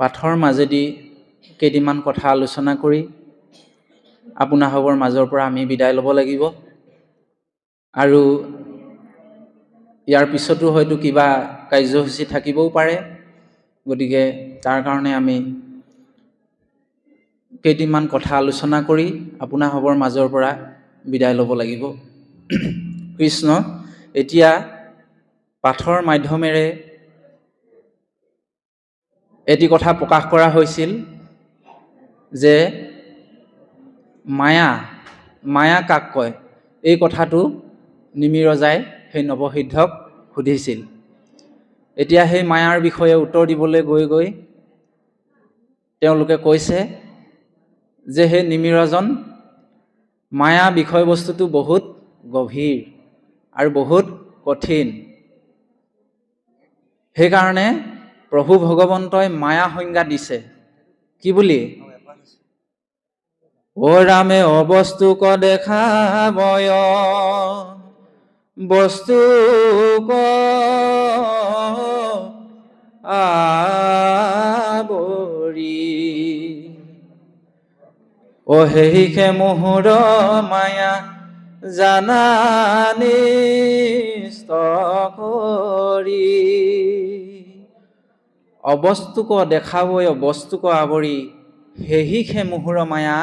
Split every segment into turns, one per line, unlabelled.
পাঠৰ মাজেদি কেইদিনমান কথা আলোচনা কৰি আপোনাসৱৰ মাজৰ পৰা আমি বিদায় ল'ব লাগিব। আৰু ইয়াৰ পিছতো হয়তো কিবা কাৰ্যসূচী থাকিবও পাৰে, গতিকে তাৰ কাৰণে আমি কেইদিনমান কথা আলোচনা কৰি আপোনাসৱৰ মাজৰ পৰা বিদায় ল'ব লাগিব। কৃষ্ণ, এতিয়া পাঠৰ মাধ্যমেৰে এটি কথা প্ৰকাশ কৰা হৈছিল যে মায়া কাক কয়? এই কথাটো নিমি ৰজাই সেই নৱসিদ্ধক সুধিছিল। এতিয়া সেই মায়াৰ বিষয়ে উত্তৰ দিবলৈ গৈ তেওঁলোকে কৈছে যে সেই নিমিৰজন, মায়া বিষয়বস্তুটো বহুত গভীৰ আৰু বহুত কঠিন। সেইকাৰণে প্ৰভু ভগৱন্তই মায়া সংজ্ঞা দিছে। কি বুলি? ও ৰামে অবস্তুক দেখাবয়, বস্তুক আবৰি, ও হেহিকে মোহৰ মায়া জানা নিস্ত কৰি। অবস্তুক দেখাবয়, বস্তুক আৱৰি, হেহিকে মোহৰ মায়া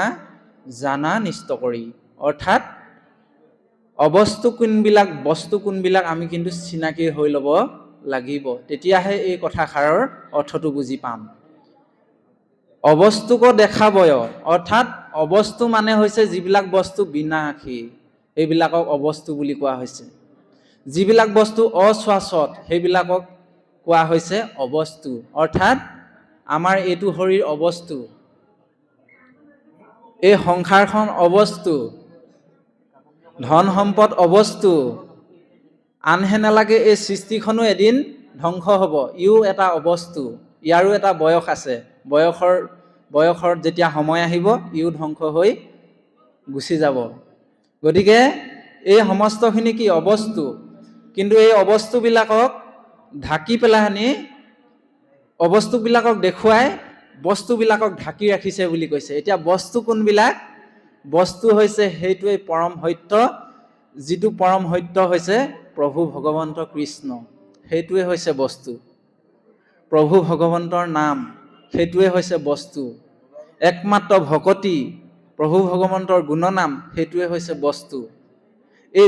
জানা নিস্ত কৰি। অৰ্থাৎ অবস্তু কোনবিলাক, বস্তু কোনবিলাক আমি কিন্তু চিনাকি হৈ ল'ব লাগিব, তেতিয়াহে এই কথাষাৰৰ অৰ্থটো বুজি পাম। অবস্তুক দেখাবয়, অৰ্থাৎ অবস্তু মানে হৈছে যিবিলাক বস্তু বিনাশী, সেইবিলাকক অবস্তু বুলি কোৱা হৈছে। যিবিলাক বস্তু অশ্বাশ্বত, সেইবিলাকক কোৱা হৈছে অবস্তু। অৰ্থাৎ আমাৰ এইটো শৰীৰ অবস্তু, এই সংসাৰখন অবস্তু, ধন সম্পদ অবস্তু, আনহে নালাগে এই সৃষ্টিখনো এদিন ধ্বংস হ'ব, ইও এটা অবস্তু, ইয়াৰো এটা বয়স আছে। বয়সৰ যেতিয়া সময় আহিব, ইও ধ্বংস হৈ গুচি যাব। গতিকে এই সমস্তখিনি কি? অবস্তু। কিন্তু এই অবস্তুবিলাকক ঢাকি পেলাই আনি, অবস্তুবিলাকক দেখুৱাই বস্তুবিলাকক ঢাকি ৰাখিছে বুলি কৈছে। এতিয়া বস্তু কোনবিলাক? বস্তু হৈছে সেইটোৱে পৰম সত্য, যিটো পৰম সত্য হৈছে প্ৰভু ভগৱন্ত কৃষ্ণ, সেইটোৱে হৈছে বস্তু। প্ৰভু ভগৱন্তৰ নাম, সেইটোৱে হৈছে বস্তু। একমাত্ৰ ভকতি, প্ৰভু ভগৱন্তৰ গুণনাম, সেইটোৱে হৈছে বস্তু। এই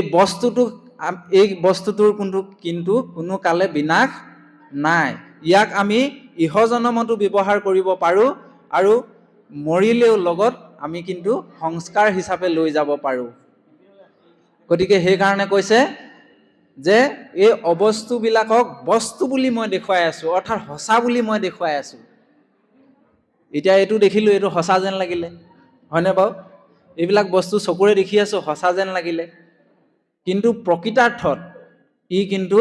বস্তুটোৰ কিন্তু কোনো কালে বিনাশ নাই। ইয়াক আমি ইহজনমতো ব্যৱহাৰ কৰিব পাৰোঁ, আৰু মৰিলেও লগত আমি কিন্তু সংস্কাৰ হিচাপে লৈ যাব পাৰোঁ। গতিকে সেইকাৰণে কৈছে যে এই অবস্তুবিলাকক বস্তু বুলি মই দেখুৱাই আছোঁ, অৰ্থাৎ সঁচা বুলি মই দেখুৱাই আছোঁ। এতিয়া এইটো দেখিলোঁ, এইটো সঁচা যেন লাগিলে, হয়নে বাৰু? এইবিলাক বস্তু চকুৰে দেখি আছোঁ, সঁচা যেন লাগিলে, কিন্তু প্ৰকৃতাৰ্থত ই কিন্তু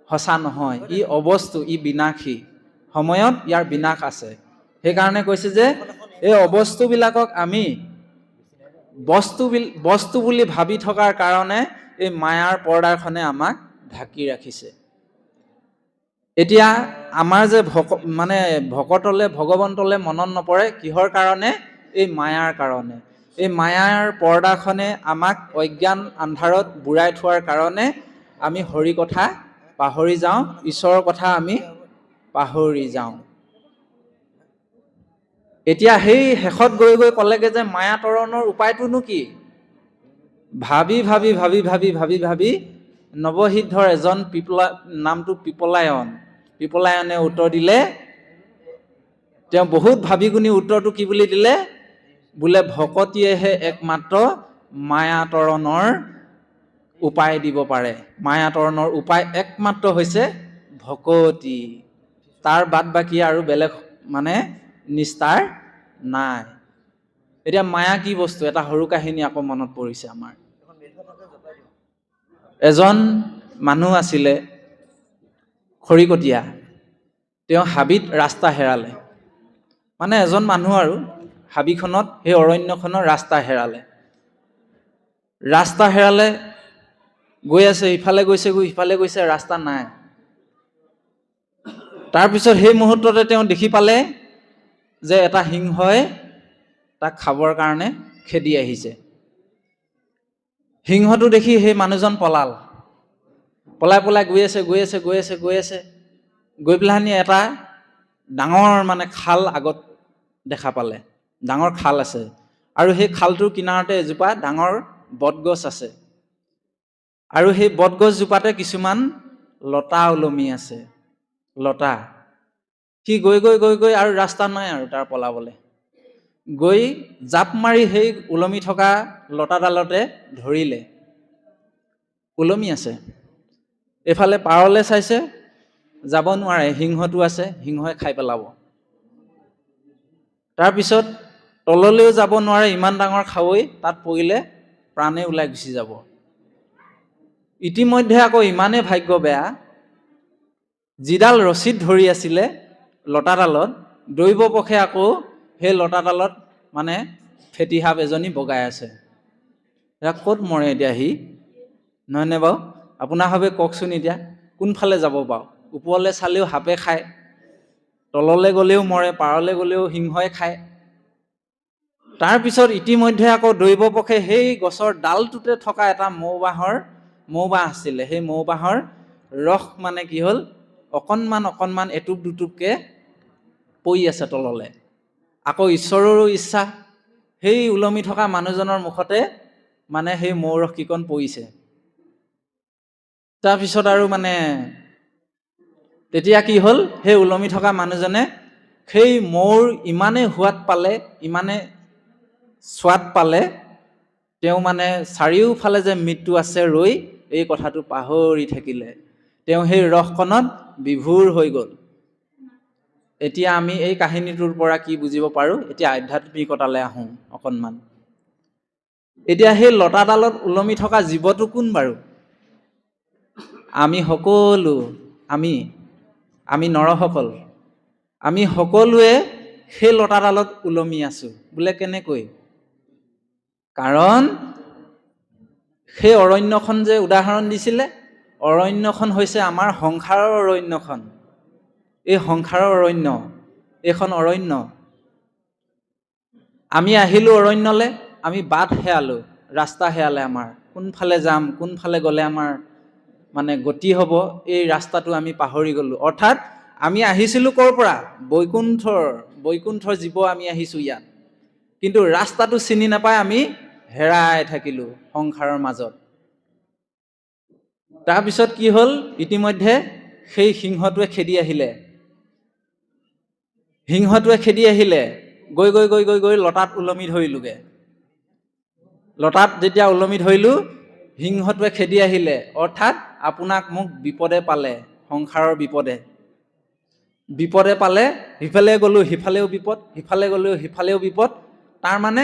সঁচা নহয়, ই অবস্তু, ই বিনাশী, সময়ত ইয়াৰ বিনাশ আছে। সেইকাৰণে কৈছে যে এই অবস্তুবিলাকক আমি বস্তু বুলি ভাবি থকাৰ কাৰণে এই মায়াৰ পৰ্দাখনে আমাক ঢাকি ৰাখিছে। এতিয়া আমাৰ যে ভকতলে, ভগৱন্তলে মনত নপৰে, কিহৰ কাৰণে? এই মায়াৰ কাৰণে। এই মায়াৰ পৰ্দাখনে আমাক অজ্ঞান আন্ধাৰত বুৰাই থোৱাৰ কাৰণে আমি হৰি কথা পাহৰি যাওঁ, ঈশ্বৰৰ কথা আমি পাহৰি যাওঁ। এতিয়া সেই শেষত গৈ ক'লেগে যে মায়া তৰণৰ উপায়টোনো কি? ভাবি নৱসিদ্ধৰ এজন নামটো পিপলায়নে উত্তৰ দিলে। তেওঁ বহুত ভাবি গুণি উত্তৰটো কি বুলি দিলে? বোলে ভকতিয়েহে একমাত্ৰ মায়াতৰণৰ উপায় দিব পাৰে। মায়াতৰণৰ উপায় একমাত্ৰ হৈছে ভকতি। তাৰ বাদ বাকী আৰু বেলেগ নিস্তাৰ নাই। এতিয়া মায়া কি বস্তু? এটা সৰু কাহিনী আকৌ মনত পৰিছে আমাৰ। এজন মানুহ আছিলে খৰিকটীয়া, তেওঁ হাবিত ৰাস্তা হেৰালে। এজন মানুহ আৰু হাবিখনত, সেই অৰণ্যখনৰ ৰাস্তা হেৰালে, গৈ আছে, ইফালে গৈছে, ৰাস্তা নাই। তাৰপিছত সেই মুহূৰ্ততে তেওঁ দেখি পালে যে এটা সিংহই তাক খাবৰ কাৰণে খেদি আহিছে। সিংহটো দেখি সেই মানুহজন পলাই গৈ আছে গৈ পেলানি এটা ডাঙৰ মানে খাল আগত দেখা পালে। ডাঙৰ খাল আছে আৰু সেই খালটোৰ কিনাৰতে এজোপা ডাঙৰ বটগছ আছে আৰু সেই বটগছজোপাতে কিছুমান লতা ওলমি আছে। লতা সি গৈ আৰু ৰাস্তা নাই আৰু তাৰ পলাবলৈ, গৈ জাপ মাৰি সেই ওলমি থকা লতাডালতে ধৰিলে। ওলমি আছে, এইফালে পাৰলৈ চাইছে, যাব নোৱাৰে, সিংহটো আছে, সিংহই খাই পেলাব। তাৰপিছত তললৈও যাব নোৱাৰে, ইমান ডাঙৰ খাৱৈ, তাত পৰিলে প্ৰাণে ওলাই গুচি যাব। ইতিমধ্যে আকৌ ইমানেই ভাগ্য বেয়া, যিডাল ৰছীত ধৰি আছিলে লতাডালত, দৈৱ পক্ষে আকৌ সেই লতাডালত মানে ফেটি সাপ এজনী বগাই আছে। এতিয়া ক'ত মৰে এতিয়া সি, নহয়নে বাৰু? আপোনাৰ ভাবে কওকচোন, এতিয়া কোনফালে যাব বাৰু? ওপৰলৈ চালেও সাপে খায়, তললৈ গ'লেও মৰে, পাৰলৈ গ'লেও সিংহই খায়। তাৰপিছত ইতিমধ্যে আকৌ দৈৱ পক্ষে সেই গছৰ ডালটোতে থকা এটা মৌবাহ আছিলে, সেই মৌবাহৰ ৰস মানে কি হ'ল, অকণমান এটুপ দুটুপকে পৰি আছে তললে। আকৌ ঈশ্বৰৰো ইচ্ছা, সেই ওলমি থকা মানুহজনৰ মুখতে মানে সেই মৌৰস কিকণ পৰিছে। তাৰপিছত আৰু মানে তেতিয়া কি হ'ল, সেই ওলমি থকা মানুহজনে সেই মৌৰ ইমানেই সোৱাদ পালে, ইমানে স্বাদ পালে, তেওঁ মানে চাৰিওফালে যে মৃত্যু আছে ৰৈ, এই কথাটো পাহৰি থাকিলে। তেওঁ সেই ৰসকণত বিভোৰ হৈ গ'ল। এতিয়া আমি এই কাহিনীটোৰ পৰা কি বুজিব পাৰোঁ? এতিয়া আধ্যাত্মিকতালৈ আহোঁ অকণমান। এতিয়া সেই লতাডালত ওলমি থকা জীৱটো কোন বাৰু? আমি সকলো, আমি নৰসকল, আমি সকলোৱে সেই লতাডালত ওলমি আছোঁ। বোলে কেনেকৈ? কাৰণ সেই অৰণ্যখন যে উদাহৰণ দিছিলে, অৰণ্যখন হৈছে আমাৰ সংসাৰৰ অৰণ্যখন। এই সংসাৰৰ অৰণ্য, এইখন অৰণ্য। আমি আহিলোঁ অৰণ্যলৈ, আমি বাট হেৰালোঁ, ৰাস্তা হেৰালে আমাৰ। কোনফালে যাম, কোনফালে গ'লে আমাৰ মানে গতি হ'ব, এই ৰাস্তাটো আমি পাহৰি গ'লোঁ। অৰ্থাৎ আমি আহিছিলোঁ ক'ৰ পৰা? বৈকুণ্ঠৰ জীৱ আমি আহিছোঁ ইয়াত। কিন্তু ৰাস্তাটো চিনি নাপাই আমি হেৰাই থাকিলোঁ সংসাৰৰ মাজত। তাৰপিছত কি হ'ল? ইতিমধ্যে সেই সিংহটোৱে খেদি আহিলে, গৈ লতাত ওলমি ধৰিলোগে। লতাত যেতিয়া ওলমি ধৰিলোঁ, সিংহটোৱে খেদি আহিলে, অৰ্থাৎ আপোনাক মোক বিপদে পালে, সংসাৰৰ বিপদে পালে। সিফালে গ'লোঁ সিফালেও বিপদ, সিফালে গ'লেও সিফালেও বিপদ। তাৰমানে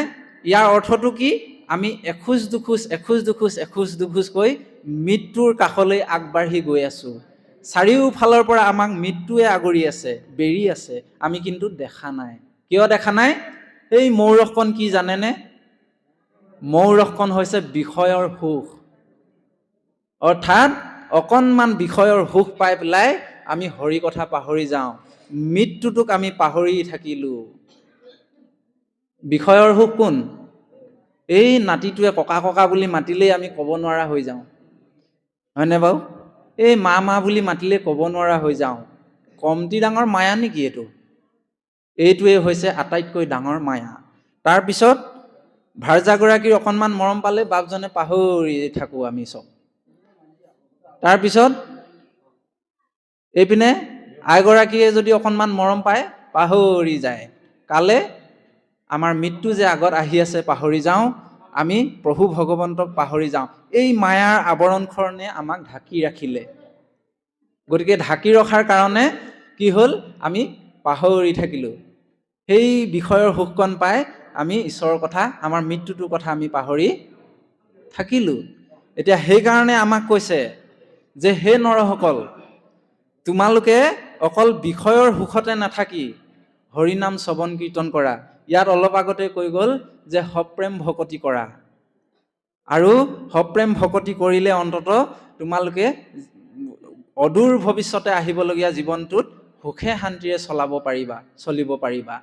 ইয়াৰ অৰ্থটো কি? আমি এখোজ দুখোজকৈ মৃত্যুৰ কাষলৈ আগবাঢ়ি গৈ আছোঁ। চাৰিওফালৰ পৰা আমাক মৃত্যুৱে আগুৰি আছে, বেৰি আছে, আমি কিন্তু দেখা নাই। কিয় দেখা নাই? এই মৌৰসকণ কি জানেনে? মৌৰসকণ হৈছে বিষয়ৰ সুখ। অৰ্থাৎ অকণমান বিষয়ৰ সুখ পাই পেলাই আমি হৰি কথা পাহৰি যাওঁ, মৃত্যুটোক আমি পাহৰি থাকিলোঁ। বিষয়ৰ সুখ কোন? এই নাতিটোৱে ককা বুলি মাতিলেই আমি ক'ব নোৱাৰা হৈ যাওঁ, হয়নে বাৰু? এই মা বুলি মাতিলে ক'ব নোৱাৰা হৈ যাওঁ। কমটি ডাঙৰ মায়া নেকি এইটো? এইটোৱে হৈছে আটাইতকৈ ডাঙৰ মায়া। তাৰপিছত ভাৰ্যাগৰাকীৰ অকণমান মৰম পালে বাপজনে পাহৰি থাকোঁ আমি চব। তাৰপিছত এইপিনে আইগৰাকীয়ে যদি অকণমান মৰম পায়, পাহৰি যায়। কালে আমাৰ মৃত্যু যে আগত আহি আছে পাহৰি যাওঁ, আমি প্ৰভু ভগৱন্তক পাহৰি যাওঁ। এই মায়াৰ আৱৰণখনে আমাক ঢাকি ৰাখিলে। গতিকে ঢাকি ৰখাৰ কাৰণে কি হ'ল? আমি পাহৰি থাকিলোঁ। সেই বিষয়ৰ সুখকণ পাই আমি ঈশ্বৰৰ কথা, আমাৰ মৃত্যুটোৰ কথা আমি পাহৰি থাকিলোঁ। এতিয়া সেইকাৰণে আমাক কৈছে যে হে নৰসকল, তোমালোকে অকল বিষয়ৰ সুখতে নাথাকি হৰিনাম শ্ৰৱণ কীৰ্তন কৰা। ইয়াত অলপ আগতে কৈ গ'ল যে সপ্ৰেম ভকতি কৰা। আৰু সপ্ৰেম ভকতি কৰিলে অন্ততঃ তোমালোকে অদূৰ ভৱিষ্যতে আহিবলগীয়া জীৱনটোত সুখে শান্তিৰে চলিব পাৰিবা।